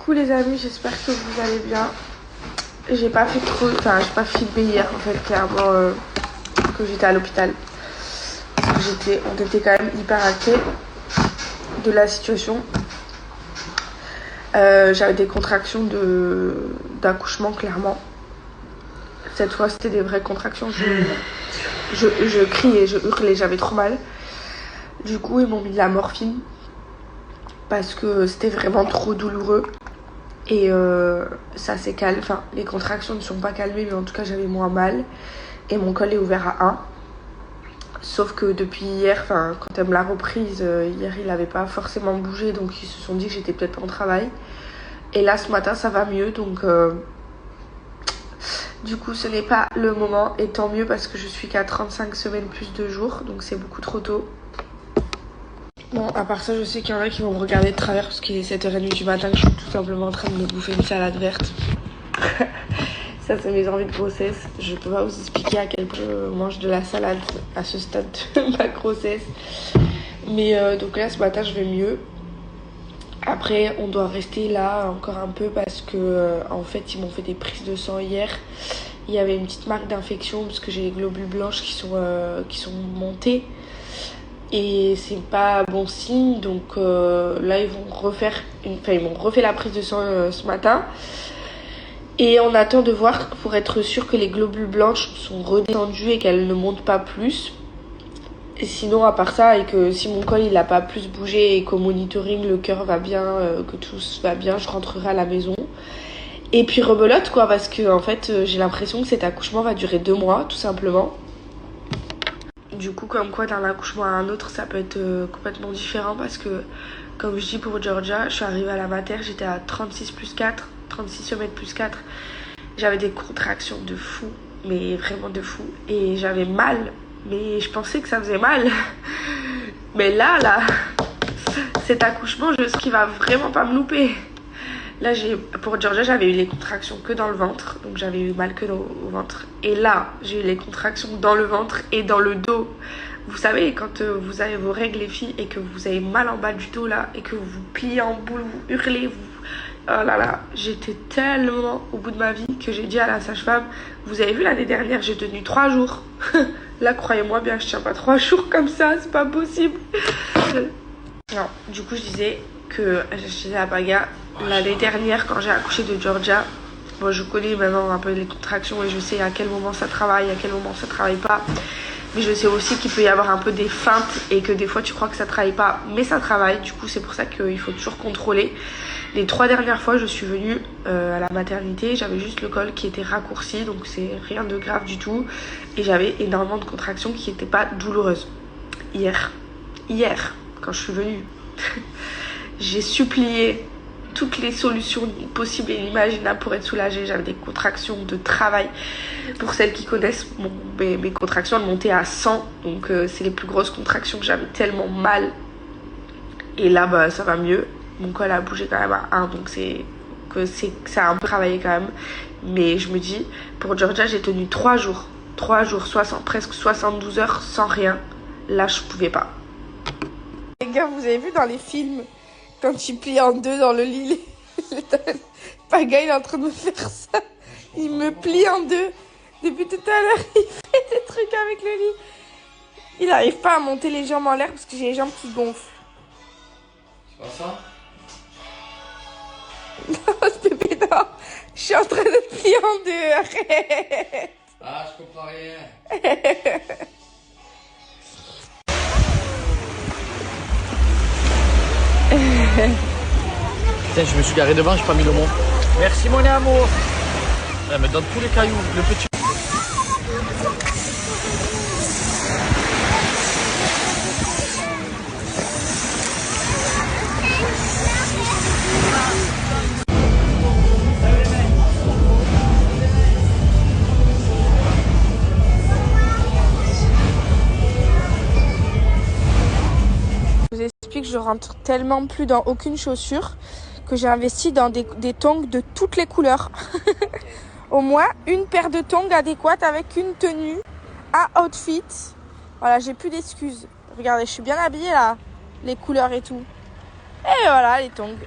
Coucou les amis, j'espère que vous allez bien. J'ai pas filmé hier en fait, clairement, que j'étais à l'hôpital. Parce que on était quand même hyper inquiets de la situation. J'avais des contractions d'accouchement, clairement. Cette fois, c'était des vraies contractions. Je criais, je hurlais, j'avais trop mal. Du coup, ils m'ont mis de la morphine parce que c'était vraiment trop douloureux. Et ça s'est calmé. Enfin, les contractions ne sont pas calmées, mais en tout cas, j'avais moins mal. Et mon col est ouvert à 1. Sauf que depuis hier, quand elle me l'a reprise, hier, il n'avait pas forcément bougé. Donc, ils se sont dit que j'étais peut-être pas en travail. Et là, ce matin, ça va mieux. Donc, du coup, ce n'est pas le moment. Et tant mieux parce que je suis qu'à 35 semaines plus 2 jours. Donc, c'est beaucoup trop tôt. Bon, à part ça, je sais qu'il y en a qui vont me regarder de travers parce qu'il est 7h30 du matin que je suis tout simplement en train de me bouffer une salade verte. Ça, c'est mes envies de grossesse. Je peux pas vous expliquer à quel point je mange de la salade à ce stade de ma grossesse. Mais donc là, ce matin, je vais mieux. Après, on doit rester là encore un peu parce que, en fait, ils m'ont fait des prises de sang hier. Il y avait une petite marque d'infection parce que j'ai les globules blanches qui sont montés. Et c'est pas bon signe, donc là ils m'ont refait la prise de sang ce matin. Et on attend de voir pour être sûr que les globules blanches sont redescendus et qu'elles ne montent pas plus. Et sinon, à part ça, et que si mon col il a pas plus bougé et qu'au monitoring le cœur va bien, que tout va bien, je rentrerai à la maison. Et puis rebelote quoi, parce que en fait j'ai l'impression que cet accouchement va durer 2 mois tout simplement. Du coup, comme quoi d'un accouchement à un autre, ça peut être complètement différent parce que, comme je dis pour Georgia, je suis arrivée à la mater, j'étais à 36 semaines plus 4. J'avais des contractions de fou, mais vraiment de fou. Et j'avais mal, mais je pensais que ça faisait mal. Mais là, cet accouchement, je sais qu'il va vraiment pas me louper. Là, pour Georgia, j'avais eu les contractions que dans le ventre. Donc, j'avais eu mal que au ventre. Et là, j'ai eu les contractions dans le ventre et dans le dos. Vous savez, quand vous avez vos règles, les filles, et que vous avez mal en bas du dos, là, et que vous vous pliez en boule, vous hurlez, oh là là, j'étais tellement au bout de ma vie que j'ai dit à la sage-femme, vous avez vu l'année dernière, j'ai tenu 3 jours. Là, croyez-moi bien, je tiens pas 3 jours comme ça, c'est pas possible. Non, du coup, je disais à Paga, l'année dernière, quand j'ai accouché de Georgia, bon, je connais maintenant un peu les contractions et je sais à quel moment ça travaille, à quel moment ça travaille pas. Mais je sais aussi qu'il peut y avoir un peu des feintes et que des fois tu crois que ça travaille pas, mais ça travaille. Du coup, c'est pour ça qu'il faut toujours contrôler. Les 3 dernières fois, je suis venue à la maternité, j'avais juste le col qui était raccourci, donc c'est rien de grave du tout. Et j'avais énormément de contractions qui n'étaient pas douloureuses. Hier, quand je suis venue, j'ai supplié toutes les solutions possibles et inimaginables pour être soulagée. J'avais des contractions de travail. Pour celles qui connaissent, mes contractions, elles montaient à 100. Donc c'est les plus grosses contractions que j'avais tellement mal. Et là, ça va mieux. Mon col a bougé quand même à 1. Donc ça a un peu travaillé quand même. Mais je me dis, pour Georgia, j'ai tenu 3 jours. 3 jours, presque 72 heures sans rien. Là, je pouvais pas. Les gars, vous avez vu dans les films quand tu plies en 2 dans le lit, Paga il est en train de me faire ça. Il me plie en 2. Depuis tout à l'heure, il fait des trucs avec le lit. Il n'arrive pas à monter les jambes en l'air parce que j'ai les jambes qui gonflent. C'est pas ça? Non, ce bébé, non. Je suis en train de te plier en 2. Arrête. Ah, je comprends rien. Putain, je me suis garé devant, j'ai pas mis le mot. Merci mon amour. Elle me donne tous les cailloux, le petit. Je vous explique, je rentre tellement plus dans aucune chaussure que j'ai investi dans des tongs de toutes les couleurs. Au moins une paire de tongs adéquate avec une tenue, un outfit. Voilà, j'ai plus d'excuses. Regardez, je suis bien habillée là, les couleurs et tout. Et voilà, les tongs.